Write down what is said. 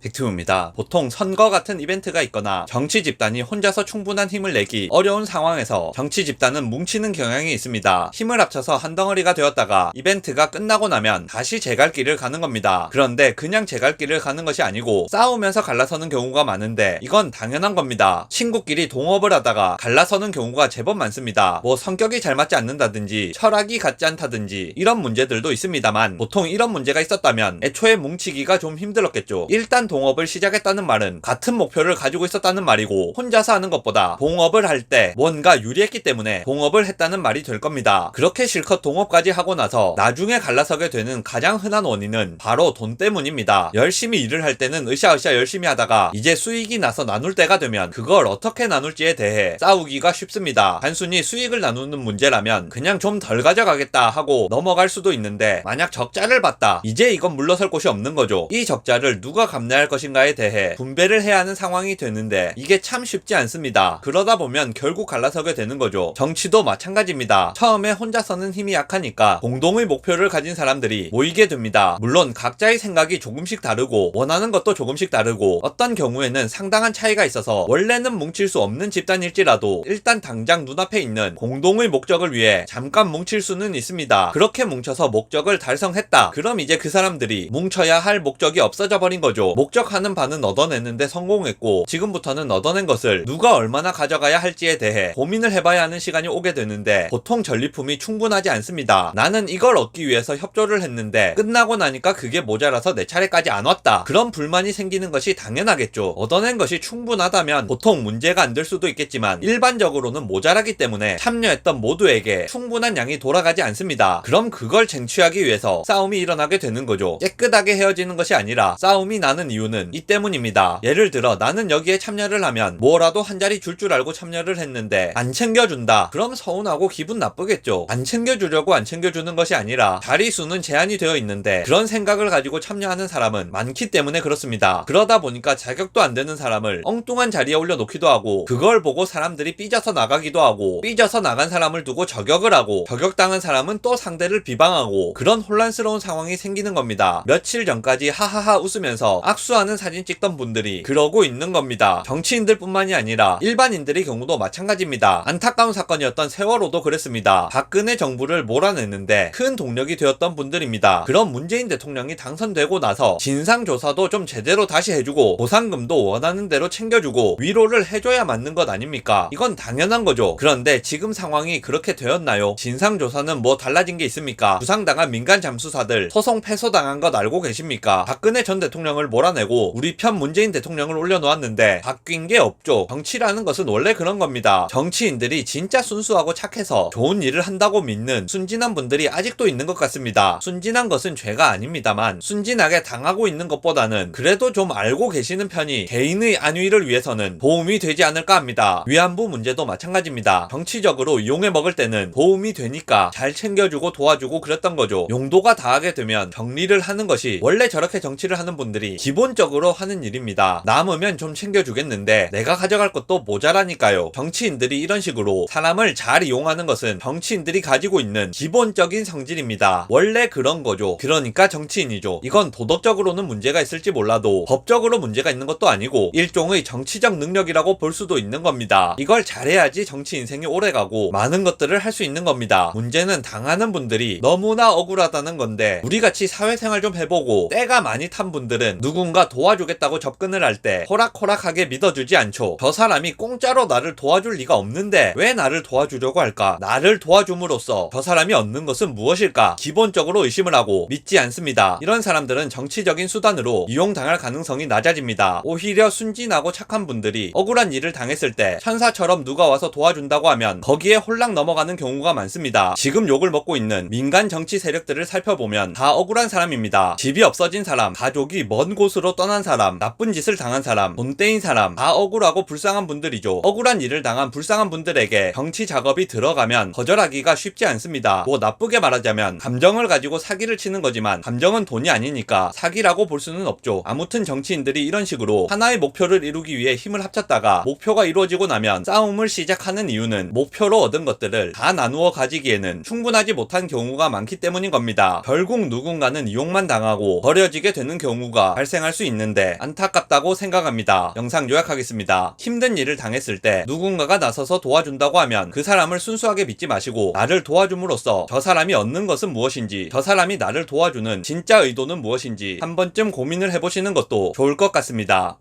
빅튜브입니다. 보통 선거 같은 이벤트가 있거나 정치 집단이 혼자서 충분한 힘을 내기 어려운 상황에서 정치 집단은 뭉치는 경향이 있습니다. 힘을 합쳐서 한 덩어리가 되었다가 이벤트가 끝나고 나면 다시 제갈 길을 가는 겁니다. 그런데 그냥 제갈 길을 가는 것이 아니고 싸우면서 갈라서는 경우가 많은데 이건 당연한 겁니다. 친구끼리 동업을 하다가 갈라서는 경우가 제법 많습니다. 뭐 성격이 잘 맞지 않는다든지 철학이 같지 않다든지 이런 문제들도 있습니다만 보통 이런 문제가 있었다면 애초에 뭉치기가 좀 힘들었겠죠. 일단 동업을 시작했다는 말은 같은 목표를 가지고 있었다는 말이고 혼자서 하는 것보다 동업을 할 때 뭔가 유리했기 때문에 동업을 했다는 말이 될 겁니다. 그렇게 실컷 동업까지 하고 나서 나중에 갈라서게 되는 가장 흔한 원인은 바로 돈 때문입니다. 열심히 일을 할 때는 으쌰으쌰 열심히 하다가 이제 수익이 나서 나눌 때가 되면 그걸 어떻게 나눌지에 대해 싸우기가 쉽습니다. 단순히 수익을 나누는 문제라면 그냥 좀 덜 가져가겠다 하고 넘어갈 수도 있는데 만약 적자를 봤다, 이제 이건 물러설 곳이 없는 거죠. 이 적자를 누가 감내할 할 것인가에 대해 분배를 해야 하는 상황이 되는데 이게 참 쉽지 않습니다. 그러다 보면 결국 갈라서게 되는 거죠. 정치도 마찬가지입니다. 처음에 혼자서는 힘이 약하니까 공동의 목표를 가진 사람들이 모이게 됩니다. 물론 각자의 생각이 조금씩 다르고 원하는 것도 조금씩 다르고 어떤 경우에는 상당한 차이가 있어서 원래는 뭉칠 수 없는 집단일지라도 일단 당장 눈앞에 있는 공동의 목적을 위해 잠깐 뭉칠 수는 있습니다. 그렇게 뭉쳐서 목적을 달성했다. 그럼 이제 그 사람들이 뭉쳐야 할 목적이 없어져 버린 거죠. 목적하는 바는 얻어냈는데 성공했고 지금부터는 얻어낸 것을 누가 얼마나 가져가야 할지에 대해 고민을 해봐야 하는 시간이 오게 되는데 보통 전리품이 충분하지 않습니다. 나는 이걸 얻기 위해서 협조를 했는데 끝나고 나니까 그게 모자라서 내 차례까지 안 왔다. 그런 불만이 생기는 것이 당연하겠죠. 얻어낸 것이 충분하다면 보통 문제가 안 될 수도 있겠지만 일반적으로는 모자라기 때문에 참여했던 모두에게 충분한 양이 돌아가지 않습니다. 그럼 그걸 쟁취하기 위해서 싸움이 일어나게 되는 거죠. 깨끗하게 헤어지는 것이 아니라 싸움이 나는 이유는 이 때문입니다. 예를 들어 나는 여기에 참여를 하면 뭐라도 한 자리 줄 줄 알고 참여를 했는데 안 챙겨준다. 그럼 서운하고 기분 나쁘겠죠. 안 챙겨주려고 안 챙겨주는 것이 아니라 자리 수는 제한이 되어 있는데 그런 생각을 가지고 참여하는 사람은 많기 때문에 그렇습니다. 그러다 보니까 자격도 안 되는 사람을 엉뚱한 자리에 올려놓기도 하고 그걸 보고 사람들이 삐져서 나가기도 하고 삐져서 나간 사람을 두고 저격을 하고 저격당한 사람은 또 상대를 비방하고 그런 혼란스러운 상황이 생기는 겁니다. 며칠 전까지 하하하 웃으면서 악수하는 사진 찍던 분들이 그러고 있는 겁니다. 정치인들 뿐만이 아니라 일반인들의 경우도 마찬가지입니다. 안타까운 사건이었던 세월호도 그랬습니다. 박근혜 정부를 몰아냈는데 큰 동력이 되었던 분들입니다. 그런 문재인 대통령이 당선되고 나서 진상조사도 좀 제대로 다시 해주고 보상금도 원하는 대로 챙겨주고 위로를 해줘야 맞는 것 아닙니까? 이건 당연한 거죠. 그런데 지금 상황이 그렇게 되었나요? 진상조사는 뭐 달라진 게 있습니까? 부상당한 민간 잠수사들 소송 패소당한 것 알고 계십니까? 박근혜 전 대통령을 몰아내고 우리 편 문재인 대통령을 올려놓았는데 바뀐 게 없죠. 정치라는 것은 원래 그런 겁니다. 정치인들이 진짜 순수하고 착해서 좋은 일을 한다고 믿는 순진한 분들이 아직도 있는 것 같습니다. 순진한 것은 죄가 아닙니다만 순진하게 당하고 있는 것보다는 그래도 좀 알고 계시는 편이 개인의 안위를 위해서는 도움이 되지 않을까 합니다. 위안부 문제도 마찬가지입니다. 정치적으로 이용해 먹을 때는 도움이 되니까 잘 챙겨주고 도와주고 그랬던 거죠. 용도가 다하게 되면 정리를 하는 것이 원래 저렇게 정치를 하는 분들이 기본적으로 하는 일입니다. 남으면 좀 챙겨주겠는데 내가 가져갈 것도 모자라니까요. 정치인들이 이런 식으로 사람을 잘 이용하는 것은 정치인들이 가지고 있는 기본적인 성질입니다. 원래 그런 거죠. 그러니까 정치인이죠. 이건 도덕적으로는 문제가 있을지 몰라도 법적으로 문제가 있는 것도 아니고 일종의 정치적 능력이라고 볼 수도 있는 겁니다. 이걸 잘해야지 정치 인생이 오래가고 많은 것들을 할 수 있는 겁니다. 문제는 당하는 분들이 너무나 억울하다는 건데 우리같이 사회생활 좀 해보고 때가 많이 탄 분들은 누군가 도와주겠다고 접근을 할 때 호락호락하게 믿어주지 않죠. 저 사람이 공짜로 나를 도와줄 리가 없는데 왜 나를 도와주려고 할까? 나를 도와줌으로써 저 사람이 얻는 것은 무엇일까? 기본적으로 의심을 하고 믿지 않습니다. 이런 사람들은 정치적인 수단으로 이용당할 가능성이 낮아집니다. 오히려 순진하고 착한 분들이 억울한 일을 당했을 때 천사처럼 누가 와서 도와준다고 하면 거기에 홀랑 넘어가는 경우가 많습니다. 지금 욕을 먹고 있는 민간 정치 세력들을 살펴보면 다 억울한 사람입니다. 집이 없어진 사람, 가족이 먼 곳으로 떠난 사람, 나쁜 짓을 당한 사람, 돈 떼인 사람 다 억울하고 불쌍한 분들이죠. 억울한 일을 당한 불쌍한 분들에게 정치 작업이 들어가면 거절하기가 쉽지 않습니다. 뭐 나쁘게 말하자면 감정을 가지고 사기를 치는 거지만 감정은 돈이 아니니까 사기라고 볼 수는 없죠. 아무튼 정치인들이 이런 식으로 하나의 목표를 이루기 위해 힘을 합쳤다가 목표가 이루어지고 나면 싸움을 시작하는 이유는 목표로 얻은 것들을 다 나누어 가지기에는 충분하지 못한 경우가 많기 때문인 겁니다. 결국 누군가는 이용만 당하고 버려지게 되는 경우가 발생할 당할 수 있는데 안타깝다고 생각합니다. 영상 요약하겠습니다. 힘든 일을 당했을 때 누군가가 나서서 도와준다고 하면 그 사람을 순수하게 믿지 마시고 나를 도와줌으로써 저 사람이 얻는 것은 무엇인지, 저 사람이 나를 도와주는 진짜 의도는 무엇인지 한 번쯤 고민을 해보시는 것도 좋을 것 같습니다.